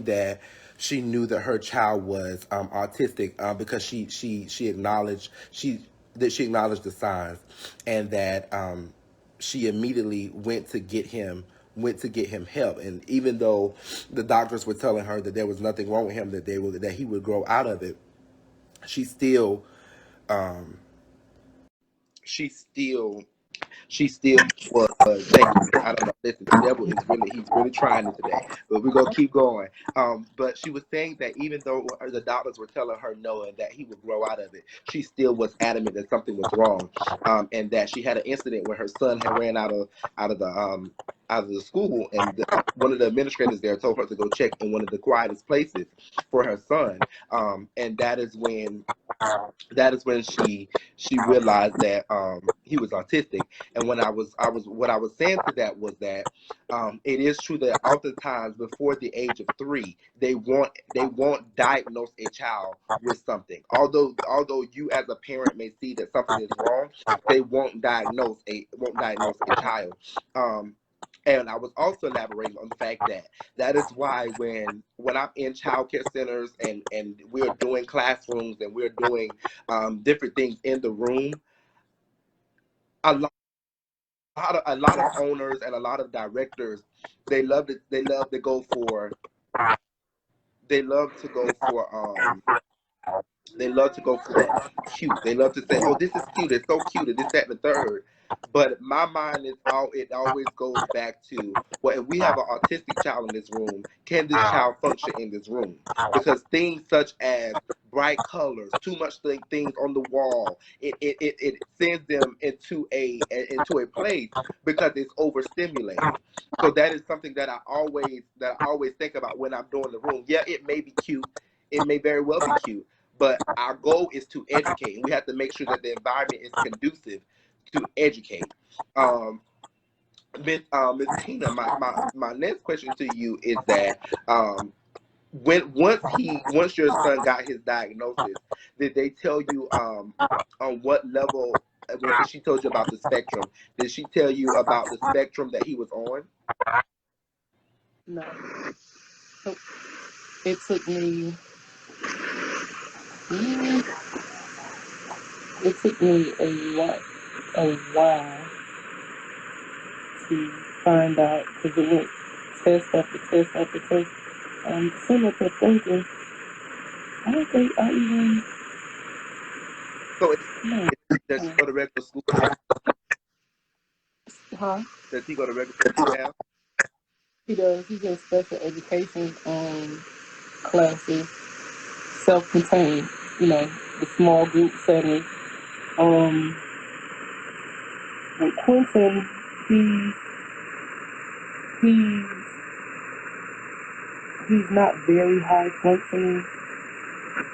that she knew that her child was autistic, because she acknowledged she acknowledged the signs, and that she immediately went to get him help. And even though the doctors were telling her that there was nothing wrong with him, that he would grow out of it, she still um, she still she still was thank you. I don't know. Listen, the devil is he's really trying it today. But we're gonna keep going. But she was saying that even though the doctors were telling her no and that he would grow out of it, she still was adamant that something was wrong. And that she had an incident where her son had ran out of the out of the school, and one of the administrators there told her to go check in one of the quietest places for her son. And that is when she realized that he was autistic. And when I was what I was saying to that was that it is true that oftentimes before the age of 3 they won't diagnose a child with something. Although you as a parent may see that something is wrong, they won't diagnose a child. And I was also elaborating on the fact that that is why when I'm in childcare centers and we're doing classrooms and we're doing different things in the room, a lot, a lot of owners and a lot of directors, they love to they love to go for they love to go for they love to go for cute. They love to say, "Oh, this is cute. It's so cute. And this, that, and the third." But my mind is all. It always goes back to, well, if we have an autistic child in this room, can this child function in this room? Because things such as bright colors, too much things on the wall, it sends them into a place because it's overstimulated. So that is something that I always think about when I'm doing the room. Yeah, it may be cute. It may very well be cute, but our goal is to educate, and we have to make sure that the environment is conducive to educate. Um, Ms. Kina, my next question to you is that once your son got his diagnosis, did they tell you on what level? When she told you about the spectrum, did she tell you about the spectrum that he was on? No. So it took me it took me a while to find out because it went test after test after test. Sitting up there thinking, I don't think I even So know. does he go to regular school? Huh? Does he go to regular school now? He does. He's in special education classes, self-contained. The small group setting. Um, with Quentin, he he's not very high functioning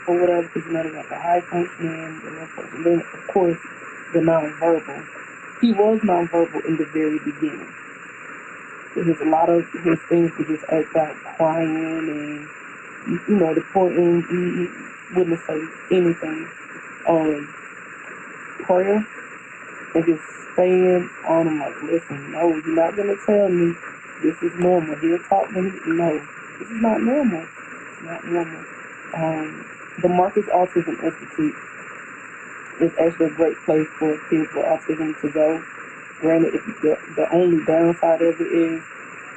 or whatever, because like a high functioning, and then of course the nonverbal. He was nonverbal in the very beginning. Because a lot of his things would just act out crying and the point in he wouldn't say anything. Prayer and just staying on him like, listen, no, you're not gonna tell me this is normal. He'll talk to me. No, this is not normal. It's not normal. The Marcus Autism Institute is actually a great place for kids with autism to go. Granted, if the only downside of it is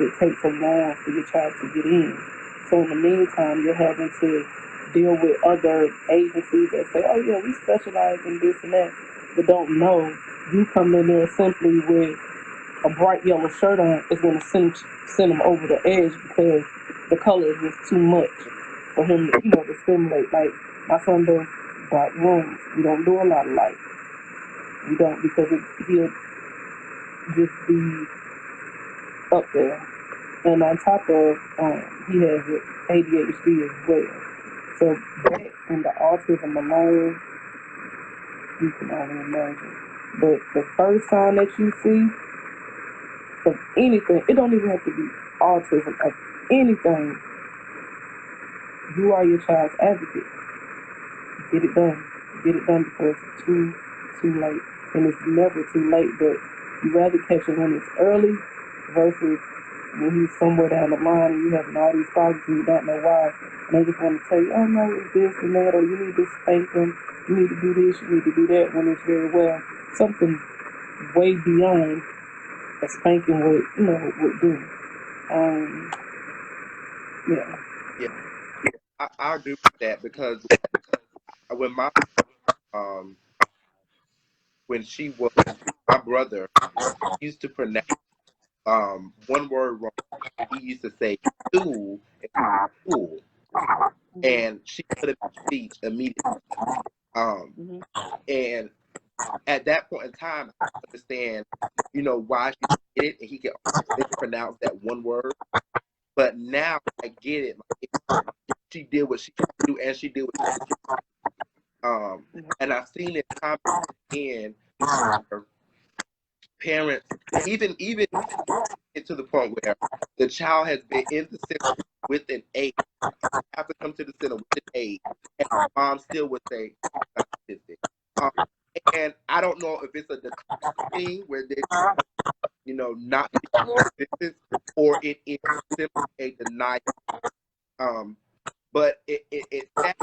it takes so long for your child to get in. So in the meantime, you're having to deal with other agencies that say, oh yeah, we specialize in this and that, but don't know you come in there simply with a bright yellow shirt on is going to send him over the edge because the color is just too much for him to stimulate. Like my son does dark rooms. We don't do a lot of light. We don't because he'll just be up there. And on top of he has ADHD as well. So that and the autism alone, you can only imagine. But the first sign that you see of anything, it don't even have to be autism, of anything, you are your child's advocate. Get it done. Get it done before it's too late. And it's never too late, but you rather catch it when it's early versus when he's somewhere down the line and you having all these problems and you don't know why, and they just want to tell you, oh no, it's this and that, or you need to spank him, you need to do this, you need to do that, when it's very well something way beyond a spanking would do. Yeah. Yeah, I agree with that because when my um when she was my brother used to pronounce one word wrong. He used to say stool and school, and she put him in speech immediately. Um, Mm-hmm. and at that point in time, I understand, why she did it, and he could mispronounce that one word. But now I get it. Like, she did what she had to do, and she did what she had to do. And I've seen it time and again. Parents, even to the point where the child has been in the center with an aid, have to come to the center with an aid, and mom still would say, not autistic. And I don't know if it's a thing where they, not business, or it is simply a denial. But it's sad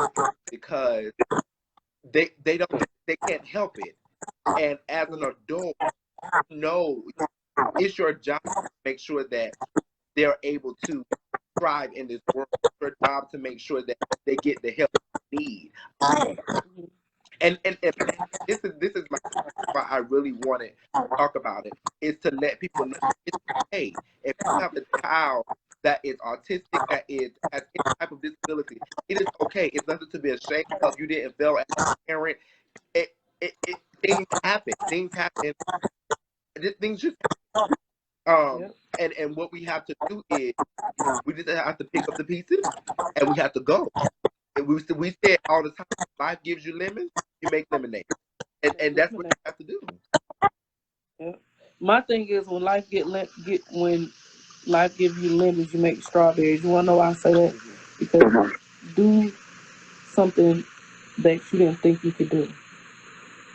because they can't help it. And as an adult, it's your job to make sure that they're able to thrive in this world. It's your job to make sure that they get the help they need. And this is why I really want to talk about it, is to let people know it's okay. If you have a child that is autistic, that has any type of disability, it is okay. It's nothing to be ashamed of. You didn't fail as a parent. Things happen. Things happen. Things just happen. And what we have to do is we just have to pick up the pieces and we have to go. And we say it all the time. Life gives you lemons, you make lemonade. And that's what you have to do. Yeah. My thing is when life when life gives you lemons, you make strawberries. You wanna know why I say that? Because do something that you didn't think you could do.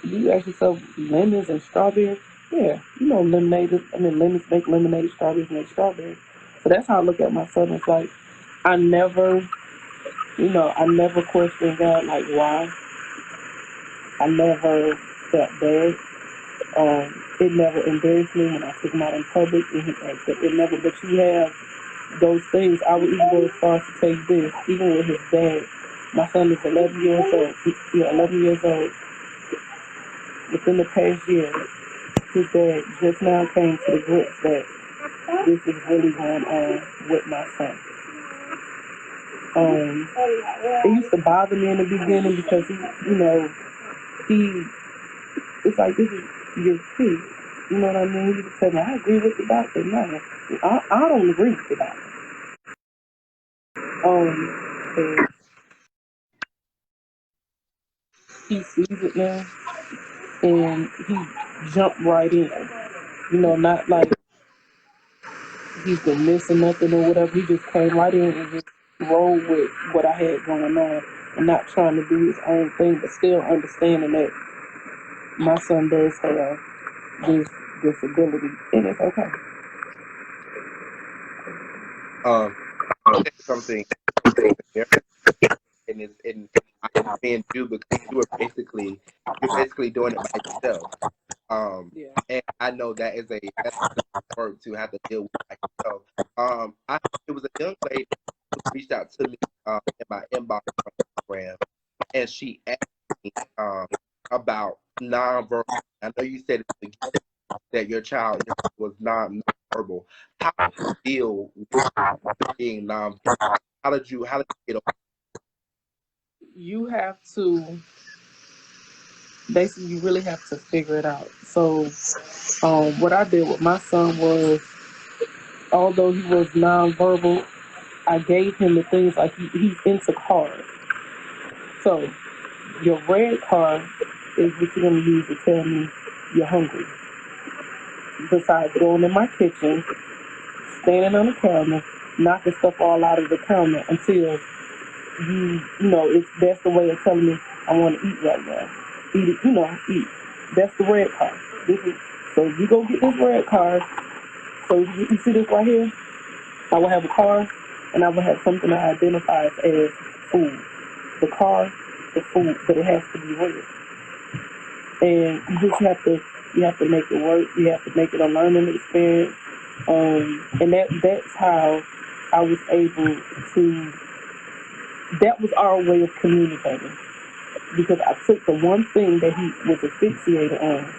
You ask yourself lemons and strawberries. Yeah, lemons make lemonade, strawberries make strawberries. So that's how I look at my son. It's like I never, I never questioned God, like why. I never felt bad. It never embarrassed me when I took him out in public. It never, but you have those things. I would even go as far as to say this, even with his dad. My son is 11 years old. Yeah, 11 years old. Within the past year, his dad just now came to the grips that this is really going on with my son. It used to bother me in the beginning because it's like this is your kid. You know what I mean? He just said, I agree with the doctor. No, I don't agree with the doctor. And he sees it now, and he jumped right in. Not like he's been missing nothing or whatever. He just came right in and just rolled with what I had going on, and not trying to do his own thing, but still understanding that my son does have this disability, and it's okay. Something and I commend you because you're basically doing it by yourself. And I know that's work to have to deal with by yourself. It was a young lady who reached out to me in my inbox program, and she asked me about nonverbal. I know you said that your child was nonverbal. How do you deal with being nonverbal? How did you get over? You have to basically, you really have to figure it out. So, what I did with my son was, although he was nonverbal, I gave him the things like he's into cars. So, your red car is what you're going to use to tell me you're hungry. Besides going in my kitchen, standing on the counter, knocking stuff all out of the counter until that's the way of telling me I want to eat right now. Eat it, eat. That's the red car. So you go get this red car. So you see this right here? I would have a car, and I would have something that identifies as food. The car, the food, but it has to be real. And you have to make it work. You have to make it a learning experience. And that's how I was able to. That was our way of communicating, because I took the one thing that he was asphyxiated on,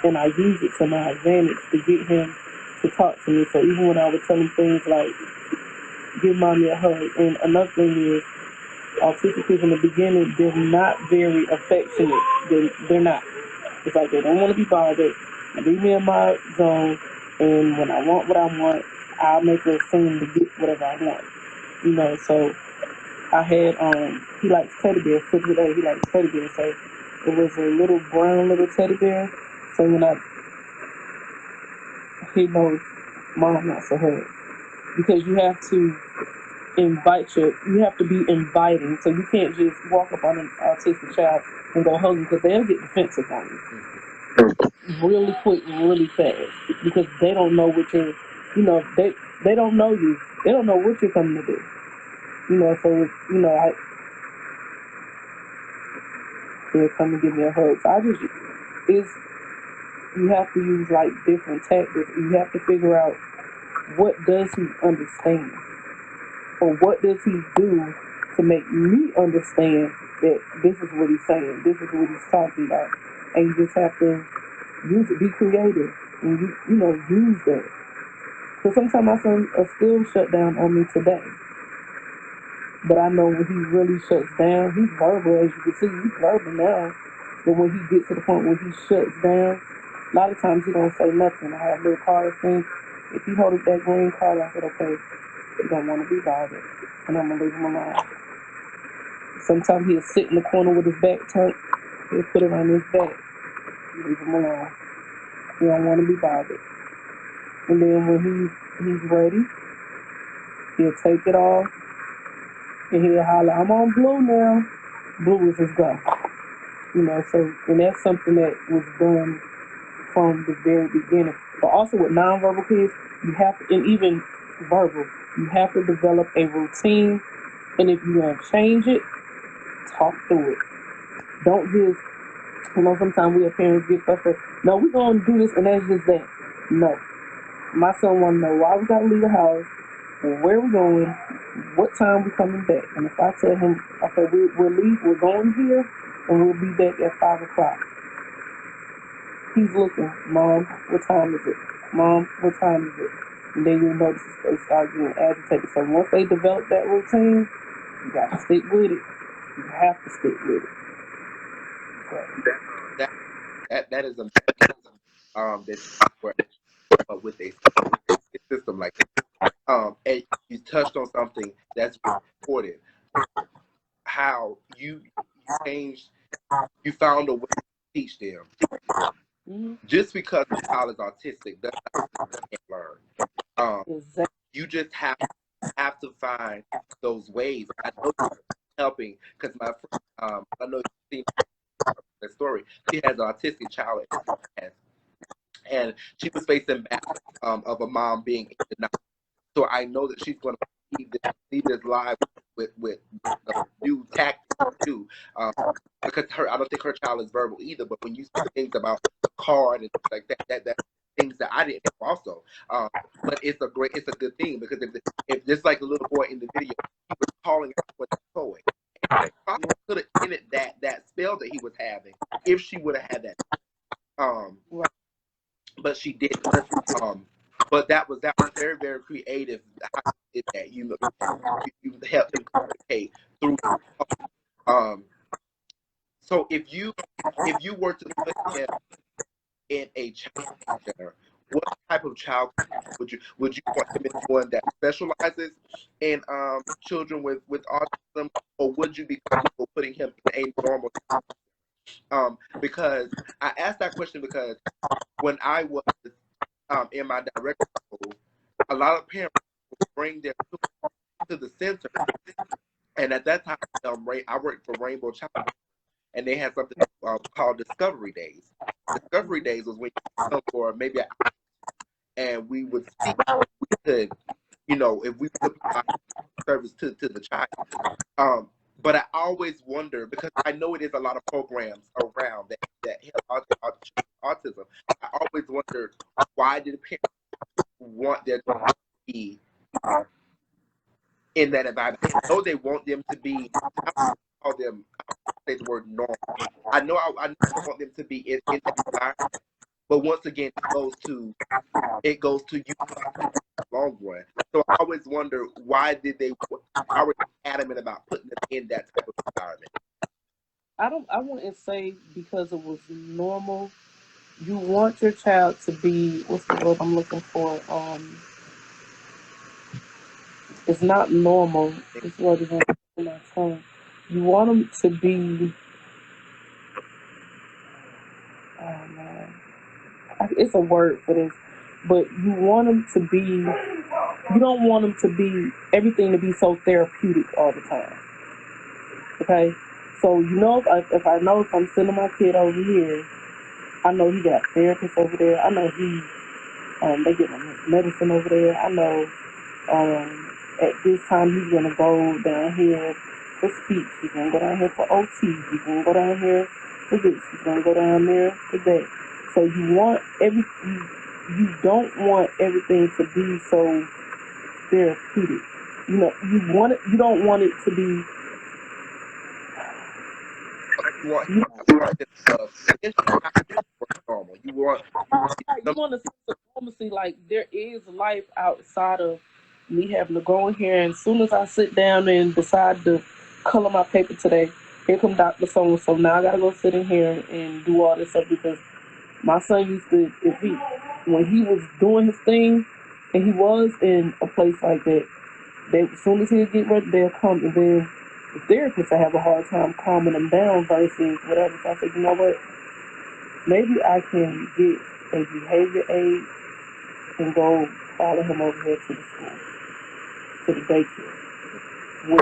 and I used it to my advantage to get him to talk to me. So even when I would tell him things like, give mommy a hug. And another thing is, autistic kids in the beginning, they're not very affectionate. They're not. It's like they don't want to be bothered. Leave me in my zone, and when I want what I want, I'll make a scene to get whatever I want. You know, so I had, he likes teddy bears. To this day, he likes teddy bears. So it was a little brown little teddy bear. So when he knows mom wants a hug. Because you have to you have to be inviting. So you can't just walk up on an autistic child and go hug them, because they'll get defensive on you really quick and really fast, because they don't know what you're, they don't know you. They don't know what you're coming to do. So, they'll come and give me a hug. So you have to use like different tactics. You have to figure out, what does he understand? Or what does he do to make me understand that this is what he's saying, this is what he's talking about? And you just have to use it, be creative, and use that. So sometimes my son still shut down on me today. But I know when he really shuts down, he's verbal, as you can see, he's verbal now. But when he gets to the point where he shuts down, a lot of times he don't say nothing. I have little card things. If he holds that green card, I said, okay, he don't want to be bothered, and I'm going to leave him alone. Sometimes he'll sit in the corner with his back turned. He'll put it on his back. Leave him alone. He don't want to be bothered. And then when he's ready, he'll take it off, and he'll holler, I'm on blue now. Blue is his go. So, and that's something that was done from the very beginning. But also with nonverbal kids, you have to, and even verbal, you have to develop a routine. And if you're going to change it, talk through it. Don't just, sometimes we as parents get frustrated. No, we're going to do this, and that's just that. No. My son want to know why we got to leave the house, where we going, what time we coming back. And if I tell him, okay, we'll leave, we're going here, and we'll be back at 5 o'clock. He's looking, Mom, what time is it? Mom, what time is it? And then you'll notice they start getting agitated. So once they develop that routine, you got to stick with it. You have to stick with it. So. That is a with a system like that. And you touched on something that's important. How you changed, you found a way to teach them. Mm-hmm. Just because the child is autistic doesn't mean they can't learn. Exactly. You just have to find those ways. I know you're helping, because my friend, I know you've seen the story. She has an autistic child, and she was facing back of a mom being denied. So I know that she's going to leave this live with new tactics too, because I don't think her child is verbal either. But when you see things about the card and things like that things that I didn't know also. But it's a good thing, because if just like the little boy in the video, he was calling out for the toy, and probably could have ended that spell that he was having if she would have had that. But she didn't. But that was very, very creative. How you did that, you helped him communicate through. So if you were to put him in a child center, what type of child would you want him in, one that specializes in children with autism, or would you be comfortable putting him in a normal child center? Because I asked that question because when I was in my direct school, a lot of parents would bring their children to the center, and at that time, I worked for Rainbow Child, and they had something called Discovery Days. Discovery Days was when you come for maybe an hour, and we would see, we could you know, if we supply service to the child. But I always wonder, because I know it is a lot of programs around that help autism. I always wondered, why did parents want their children to be in that environment? I know they want them to be, I don't call them, I don't say the word normal. I know I want them to be in that environment, but once again, it goes to you long run. So I always wonder, why were they adamant about putting them in that type of environment? I wouldn't say because it was normal. You want your child to be, what's the word I'm looking for? It's not normal. This word is on my tongue. You want them to be, oh man, it's a word for this, but you want them to be, you don't want them to be, everything to be so therapeutic all the time. Okay? So, you know, if I know if I'm sending my kid over here, I know he got therapists over there. I know they get medicine over there. I know at this time he's gonna go down here for speech. He's gonna go down here for OT. He's gonna go down here for this. He's gonna go down there for that. So you don't want everything to be so therapeutic. You know, you don't want it to be. You want normal. You want a sense of normalcy. Like, there is life outside of me having to go in here, and as soon as I sit down and decide to color my paper today, here come Dr. So and so. Now I gotta go sit in here and do all this stuff, because my son used to, when he was doing his thing, and he was in a place like that, as soon as he'd get ready, they'll come, and then the therapist, I have a hard time calming them down versus whatever. So I said, you know what? Maybe I can get a behavior aid and go follow him over here to the school, to the daycare,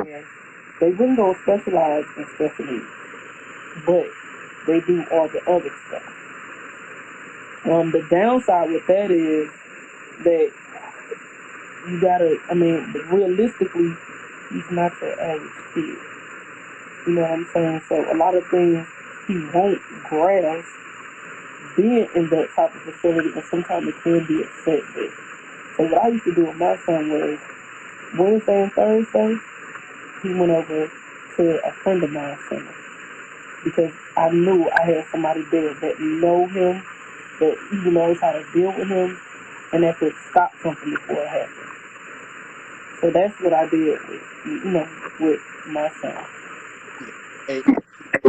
where they really don't specialize in special needs, but they do all the other stuff. The downside with that is that you gotta, realistically, he's not your average kid. You know what I'm saying? So a lot of things he won't grasp being in that type of facility, and sometimes it can be a setback. So what I used to do with my son was, Wednesday and Thursday, he went over to a friend of mine's center, because I knew I had somebody there that know him, that even knows how to deal with him, and that could stop something before it happened. So that's what I did with my son. And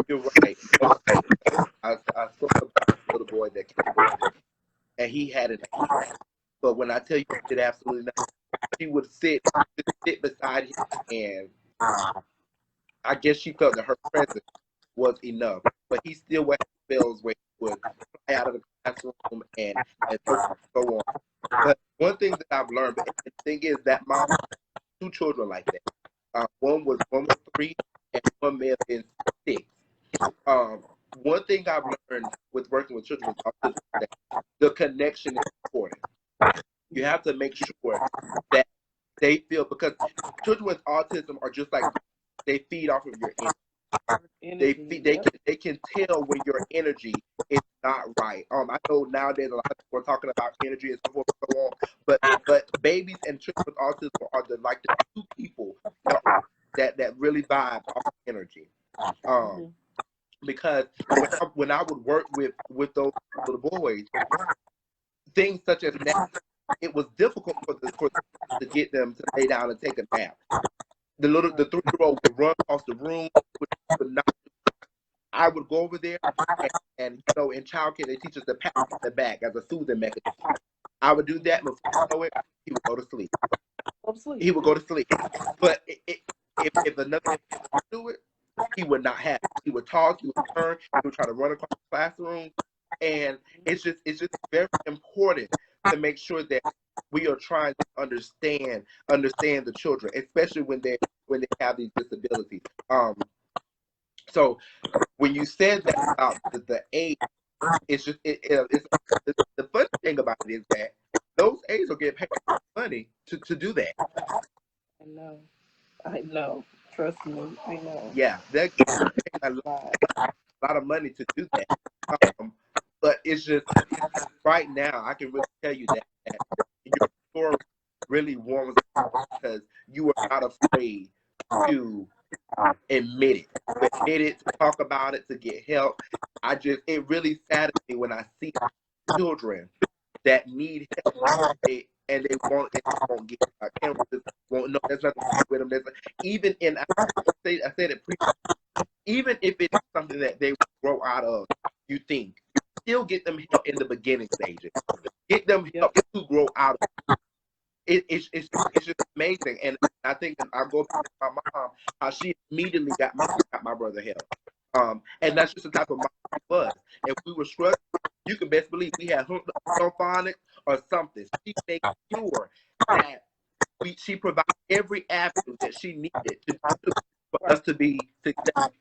you're right. I spoke about this little boy that came over, and he had it. But when I tell you he did absolutely nothing, she would sit beside him, and I guess she felt that her presence was enough. But he still would have spells where he would fly out of the classroom and so on. But one thing that I've learned, and the thing is that mom had 2 children like that. One was 3, and one may have been 6. One thing I've learned with working with children with autism is that the connection is important. You have to make sure that they feel, because children with autism are just like, they feed off of your energy. They can tell when your energy is not right. I know nowadays a lot of people are talking about energy and so forth and so on, but babies and children with autism are the 2 people that really vibe off of energy. Because when I would work with those little boys, things such as that, it was difficult for them to get them to lay down and take a nap. The 3-year-old would run across the room. I would go over there, and in childcare they teach us to pat on the back as a soothing mechanism. I would do that, and before you know it, he would go to sleep. He would go to sleep. But if another would do it, he would not have it. He would talk, he would turn, he would try to run across the classroom. And it's just very important to make sure that we are trying to understand the children, especially when they have these disabilities. So when you said that about the age, it's just it's the funny thing about it is that those aides will get paid money to do that. I know. Trust me, I know. Yeah, they're getting a lot of money to do that. But it's just right now, I can really tell you that your story really warms up because you are not afraid to admit it, to talk about it, to get help. It really saddens me when I see children that need help and they won't get it. Parents just won't know. There's nothing with them. Even in I said it even if it is something that they grow out of, you think, still get them help in the beginning stages. Get them help to grow out of it. It's just amazing. And I think I go back to my mom, how she immediately got my brother help. And that's just the type of mom she was. If we were struggling, you can best believe we had phonics or something. She made sure that she provided every avenue that she needed for us to be successful.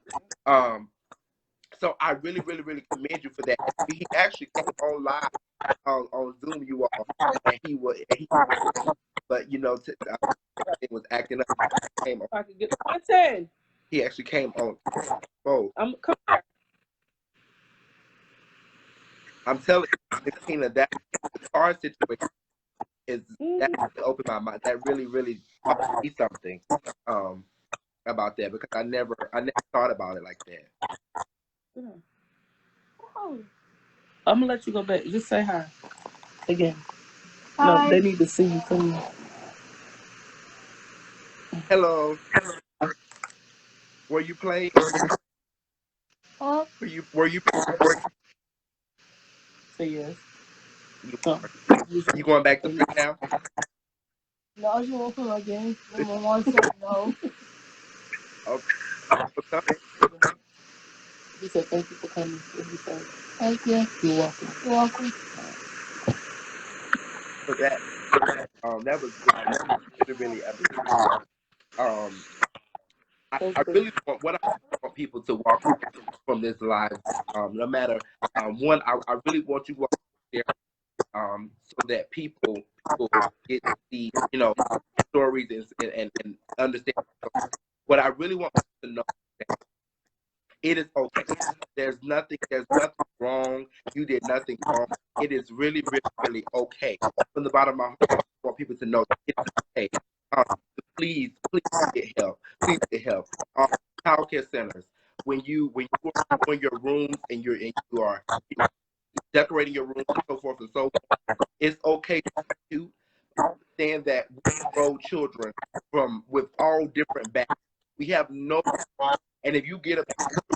So I really, really, really commend you for that. He actually came on live on Zoom, you all, and but you know, it was acting up. Came on. I could get my 10. He actually came on. Oh, Come here. I'm telling you, Ms.Kina, that the car situation is that opened my mind. That really, really taught me something about that because I never thought about it like that. Oh. I'm gonna let you go back. Just say hi again. Hi. No, they need to see you soon. Hello. Were you playing? Huh? Were you playing? Say yes. You going back to sleep now? No, I just want to play my game. My mom said no. Okay. He said thank you for coming. Thank you. You're welcome. You're welcome. So that was really I really want I want people to walk from this live, no matter one. I really want you to walk there, so that people get to see, you know, stories and understand. What I really want people to know is that it is okay. There's nothing wrong. You did nothing wrong. It is really, really, really okay. From the bottom of my heart, I want people to know that it's okay. Please get help. Please get help. Childcare centers. When you are doing your rooms and you are decorating your rooms and so forth and so on, it's okay to understand that we grow children with all different backgrounds. We have no, and if you get a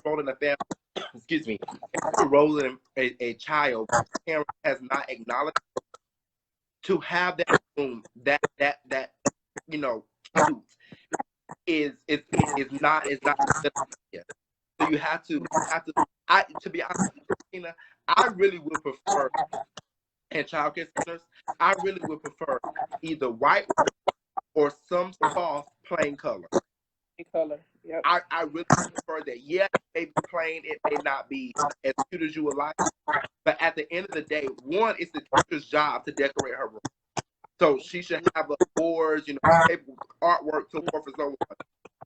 role in a family, excuse me, a role in a child, parent has not acknowledged, to have that room, that you know, cute is not so you have to to be honest, Tina, I really would prefer in childcare centers, I really would prefer either white or some soft plain color. Yep. I really prefer that. Yeah, it may be plain, it may not be as cute as you would like, but at the end of the day, one, it's the teacher's job to decorate her room. So she should have boards, you know, artwork, so forth and so on.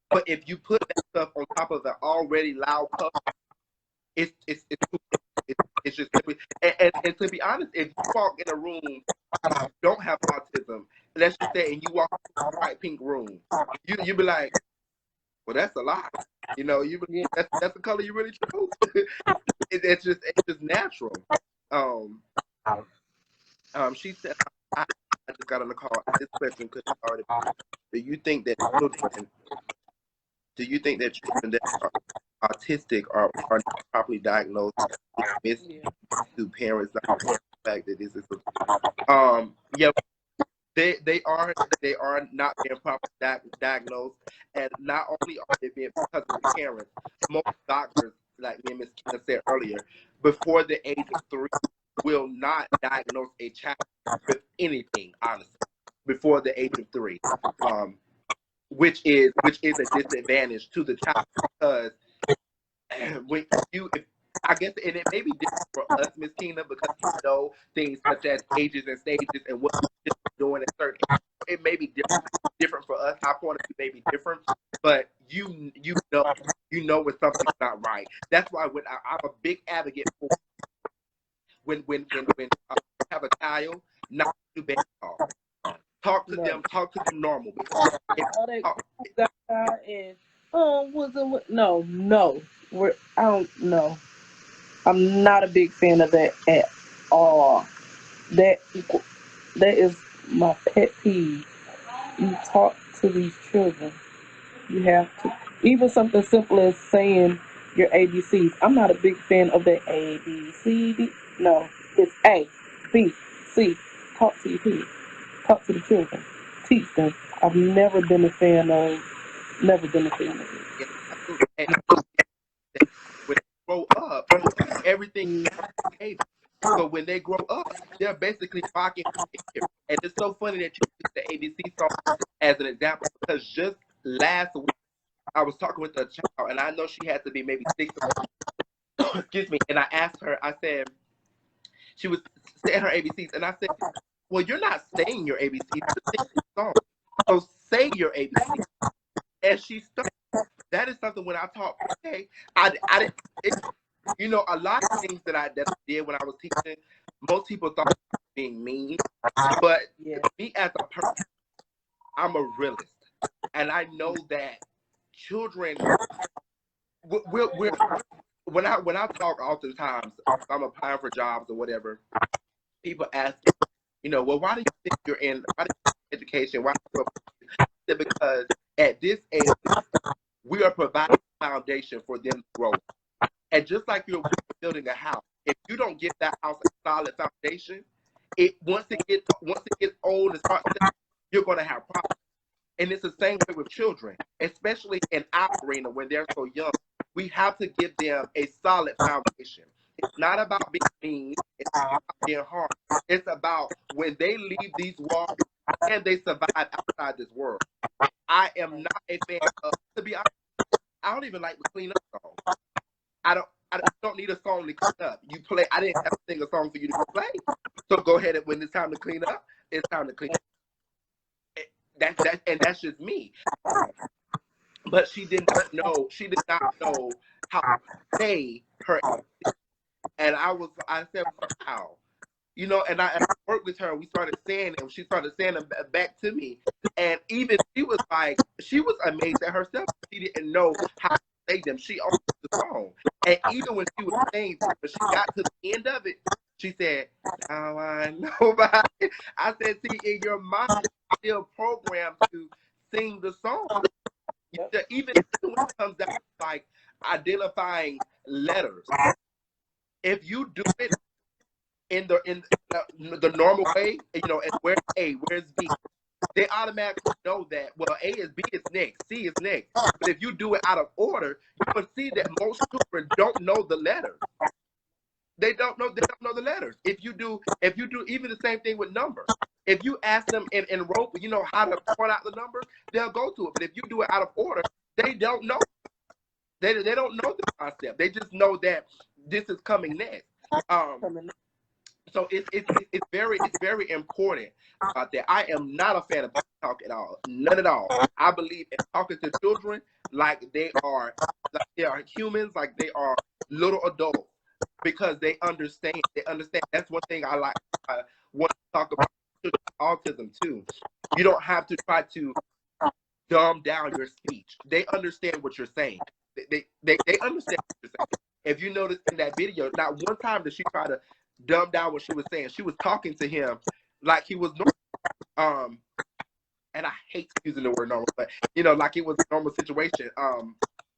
But if you put that stuff on top of the already loud color, it's just and to be honest, if you walk in a room you don't have autism, let's just say, and you walk in a bright pink room, you be like, well, that's a lot. You know, that's the color you really chose. It's just natural. She said, I just got on the call. This question could already. Do you think that children that are autistic are not properly diagnosed with to parents? Not the fact that this is yeah, they are not being properly diagnosed, and not only are they being because of the parents. Most doctors, like me and Ms.Kina said earlier, before the age of 3, will not diagnose a child with anything, honestly, before the age of 3, which is a disadvantage to the child, because when I guess, and it may be different for us, Ms.Kina, because we know things such as ages and stages and what we're doing at certain ages. It may be different for us. Our point of view may be different, but you know when something's not right. That's why when I'm a big advocate for when you have a child, not to baby talk. Talk to them normal. No. I don't know. I'm not a big fan of that at all. That that is my pet peeve. You talk to these children. You have to, even something simple as saying your ABCs. I'm not a big fan of the A B C D. No, it's A B C. Talk to your kids. Talk to the children. Teach them. I've never been a fan of. Never been a fan of it. Yeah, absolutely. And when they grow up, everything behavior. So when they grow up, they're basically mocking behavior. And it's so funny that you use the ABC song as an example, because just last week I was talking with a child, and I know she had to be maybe 6 or excuse me, and I asked her, I said, she was saying her ABCs, and I said, well, you're not saying your ABCs, you're singing the song. So say your ABCs. And she started. That is something when I talk, okay, I didn't, you know, a lot of things that I did when I was teaching, most people thought I was being mean, but me as a person, I'm a realist, and I know that children, we're when I talk oftentimes, I'm applying for jobs or whatever, people ask, you know, well, why do you think you're in education? Why? Because at this age, we are providing a foundation for them to grow. And just like you're building a house, if you don't give that house a solid foundation, once it gets old and starts, you're going to have problems. And it's the same way with children, especially in our arena when they're so young. We have to give them a solid foundation. It's not about being mean. It's not about being hard. It's about when they leave these walls, can they survive outside this world? I am not a fan of, to be honest, I don't even like the clean up song. I don't need a song to clean up. You play. I didn't have to sing a song for you to play. So go ahead, and when it's time to clean up, it's time to clean up. That's just me. But she did not know. She did not know how to say her. And I said, wow. You know, and I worked with her. We started saying them. She started saying them back to me. And even she was amazed at herself. She didn't know how to say them. She owned the song. And even when she was saying them, when she got to the end of it, she said, now I know about it. I said, see, in your mind, you're still programmed to sing the song. Even when it comes down to like identifying letters, if you do it in the normal way, you know, and where's A, where's B, they automatically know that, well, A is B is next, C is next. But if you do it out of order, you will see that most children don't know the letters. They don't know the letters. If you do even the same thing with numbers. If you ask them in rope, you know, how to point out the numbers, they'll go to it. But if you do it out of order, they don't know. They don't know the concept. They just know that this is coming next. So it's very important that I am not a fan of talk at all, none at all. I believe in talking to children like they are humans, like they are little adults, because they understand. They understand. That's one thing I like. I want to talk about autism too. You don't have to try to dumb down your speech. They understand what you're saying. They understand what you're saying. If you notice in that video, not one time did she try to dumb down what she was saying. She was talking to him like he was normal. And I hate using the word normal, but you know, like it was a normal situation.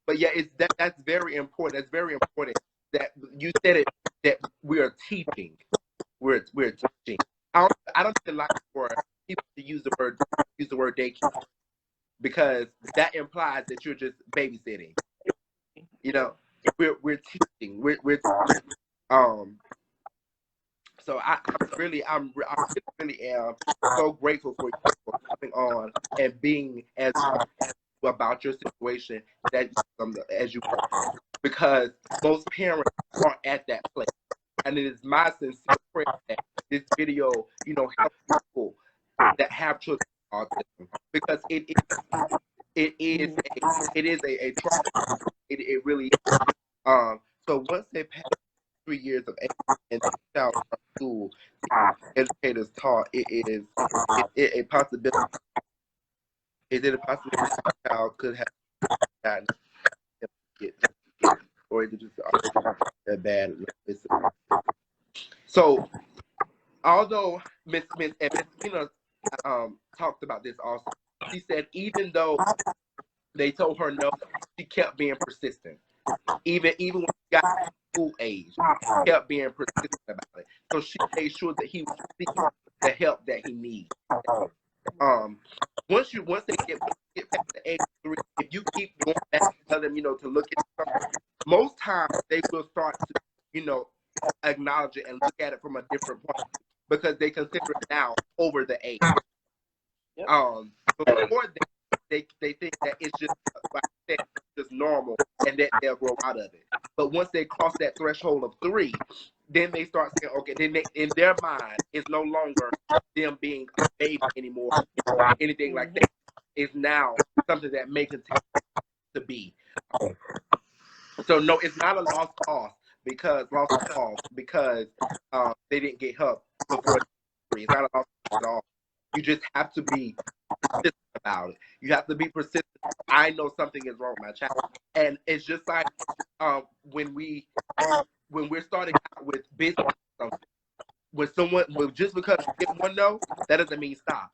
But yeah, that's very important. That's very important that you said it, that we are teaching. We're teaching. I don't even like for people to use the word daycare, because that implies that you're just babysitting. You know, we're teaching. We're so I really am so grateful for you for coming on and being as about your situation that as you are, because most parents aren't at that place. And it is my sincere prayer that this video, you know, helps people that have children with autism, because it is a trauma. It really is. So once they pass 3 years of age and the child from school, educators taught it a possibility. Is it a possibility that the child could have gotten it, or is it just that bad? So although Ms.Kina talked about this also, she said even though they told her no, she kept being persistent. Even when she got to school age, she kept being persistent about it. So she made sure that he would seek the help that he needs. Once they get past the age of 3, if you keep going back and tell them, you know, to look at something, most times they will start to, you know, acknowledge it and look at it from a different point, because they consider it now over the age. Before they think that it's just, like I said, just normal, and that they'll grow out of it. But once they cross that threshold of 3, then they start saying, okay, then in their mind, it's no longer them being a baby anymore, or anything like that. It's now something that may continue to be. So no, it's not a lost cause because they didn't get help before 3. It's not a lost cause at all. You just have to be persistent about it. You have to be persistent. I know something is wrong with my child, and it's just like when we're starting out with business, just because you get one no, that doesn't mean stop.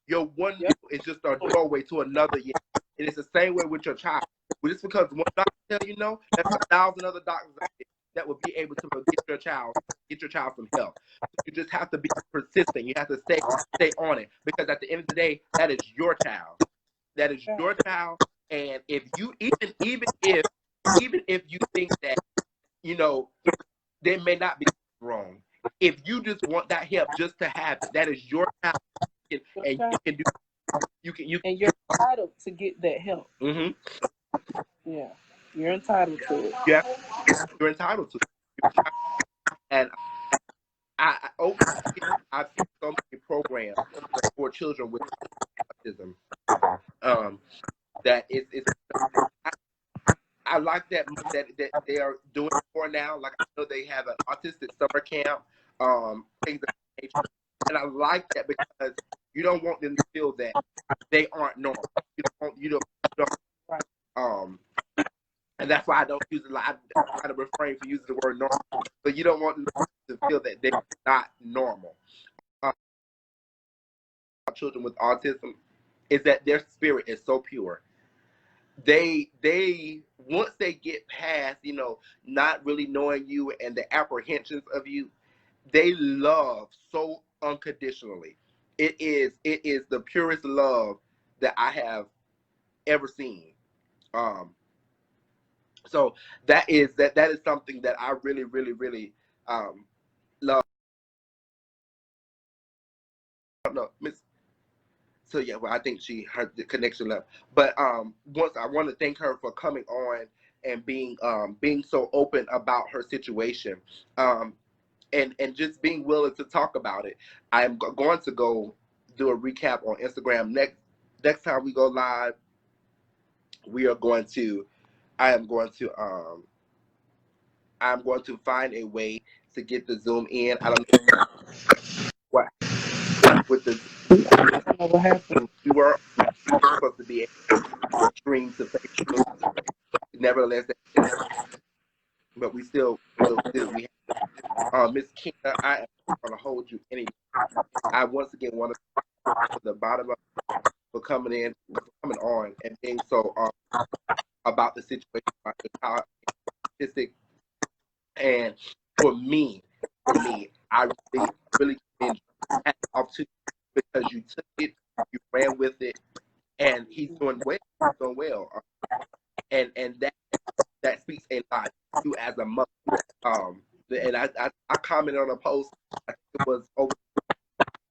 Your one no is just a doorway to another yes. And it's the same way with your child. Just because one doctor tell you no, there's 1,000 other doctors out there that will be able to get your child some help. So you just have to be persistent. You have to stay on it, because at the end of the day, that is your child. That is your child. And if you even if you think that, you know, they may not be wrong, if you just want that help just to have it, that is your child, and you can do. And you're entitled to get that help. Yeah, you're entitled to it. Yeah, you're entitled to it. And I've seen so many programs for children with autism. That it's I like that they are doing more now. Like, I know they have an autistic summer camp, things of that nature. And I like that, because you don't want them to feel that they aren't normal. You don't and that's why I don't use it. I try to refrain from using the word normal. But you don't want them to feel that they're not normal. Children with autism is that their spirit is so pure. They once they get past, you know, not really knowing you and the apprehensions of you, they love so unconditionally. It is the purest love that I have ever seen. So that is something that I really, really, really love. No, Miss. So yeah, well, I think the connection left. But once I want to thank her for coming on and being so open about her situation, and just being willing to talk about it. I'm going to go do a recap on Instagram next time we go live. We are going to. I'm going to find a way to get the Zoom in. I don't know what with the. What happened? We were supposed to be able to stream to Facebook. Nevertheless, but we still we have Ms.Kina, I am going to hold you any. I once again want to from the bottom of for coming on and being so about the situation about the child statistic. And for me, I really enjoy that opportunity, because you took it, you ran with it, and he's doing well. And that speaks a lot to you as a mother. And I commented on a post, I think it was over,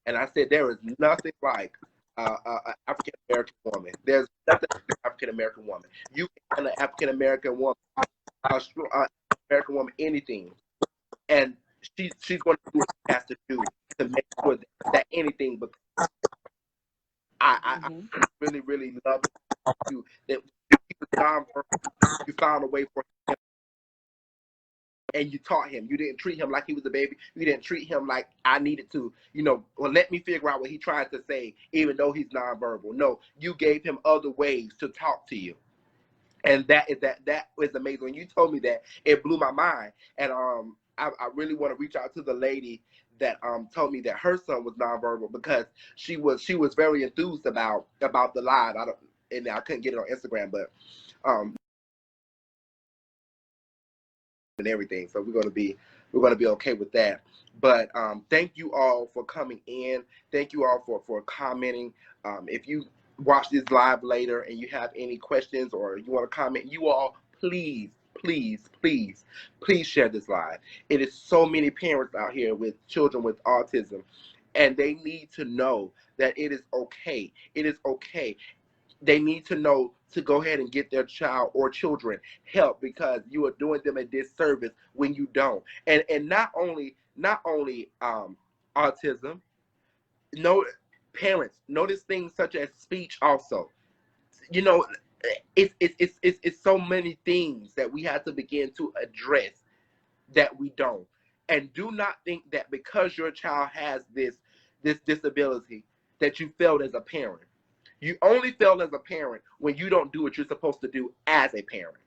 and I said there is nothing like an African American woman. There's nothing like an African American woman. You can an African American woman American woman, anything, and she's going to do what she has to do to make sure that anything. But I really, really love you that he was nonverbal. You found a way for him, and you taught him. You didn't treat him like he was a baby. You didn't treat him like I needed to, well, let me figure out what he tried to say, even though he's nonverbal. No, you gave him other ways to talk to you. And that was amazing. When you told me that, it blew my mind. And I really want to reach out to the lady that told me that her son was nonverbal, because she was very enthused about the live. I couldn't get it on Instagram, but and everything. So we're gonna be okay with that. But thank you all for coming in. Thank you all for commenting. If you watch this live later and you have any questions or you want to comment, you all please, please, please, please share this live. It is so many parents out here with children with autism, and they need to know that it is okay. It is okay. They need to know to go ahead and get their child or children help, because you are doing them a disservice when you don't. And not only autism, no, parents notice things such as speech also. You know, it's so many things that we have to begin to address that we don't. And do not think that because your child has this disability that you failed as a parent. You only fail as a parent when you don't do what you're supposed to do as a parent,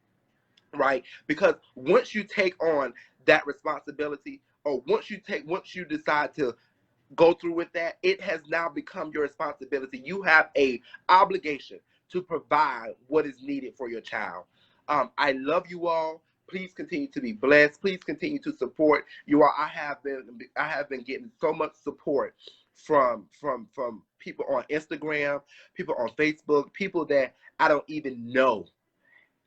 right? Because once you take on that responsibility, or once you decide to go through with that, it has now become your responsibility. You have a obligation to provide what is needed for your child. I love you all. Please continue to be blessed. Please continue to support you all. I have been getting so much support from people on Instagram, people on Facebook, people that I don't even know.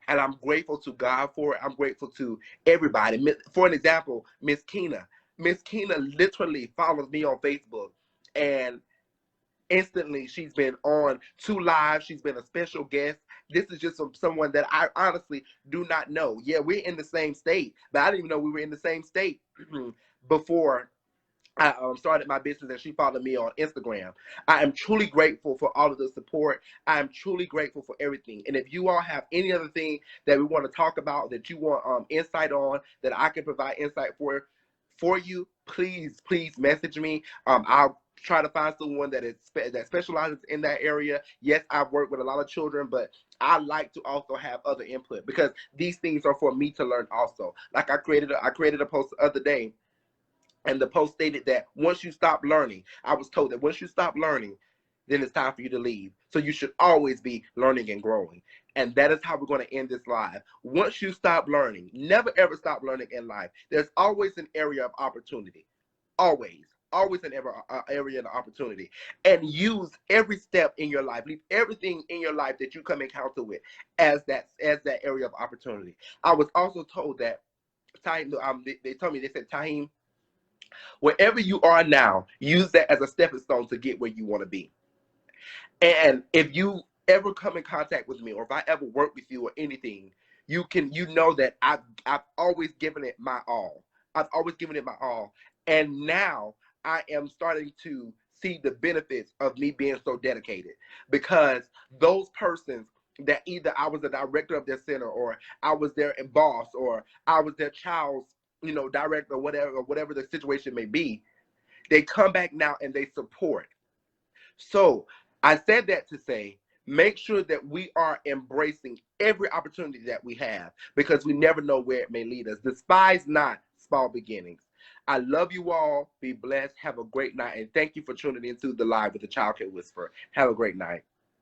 And I'm grateful to God for it. I'm grateful to everybody. For an example, Ms.Kina. Ms.Kina literally follows me on Facebook, and instantly she's been on 2 lives. She's been a special guest. This is just someone that I honestly do not know. Yeah, we're in the same state, but I didn't even know we were in the same state before I started my business, and she followed me on Instagram. I am truly grateful for all of the support. I am truly grateful for everything. And if you all have any other thing that we want to talk about, that you want insight on, that I can provide insight for you, please message me. I'll try to find someone that specializes in that area. Yes, I've worked with a lot of children, but I like to also have other input, because these things are for me to learn also. Like I created a post the other day, and the post stated that once you stop learning, I was told that once you stop learning, then it's time for you to leave. So you should always be learning and growing. And that is how we're going to end this live. Once you stop learning, never ever stop learning in life. There's always an area of opportunity. Always an area of opportunity. And use every step in your life. Leave everything in your life that you come encounter with as that area of opportunity. I was also told that, they told me, they said, Tahim, wherever you are now, use that as a stepping stone to get where you want to be. And if you ever come in contact with me, or if I ever work with you or anything, you know that I've always given it my all. I've always given it my all. And now I am starting to see the benefits of me being so dedicated, because those persons that either I was the director of their center, or I was their boss, or I was their child's director, or whatever the situation may be, they come back now and they support. So I said that to say, make sure that we are embracing every opportunity that we have, because we never know where it may lead us. Despise not small beginnings. I love you all. Be blessed. Have a great night. And thank you for tuning into the live with the Childcare Whisperer. Have a great night.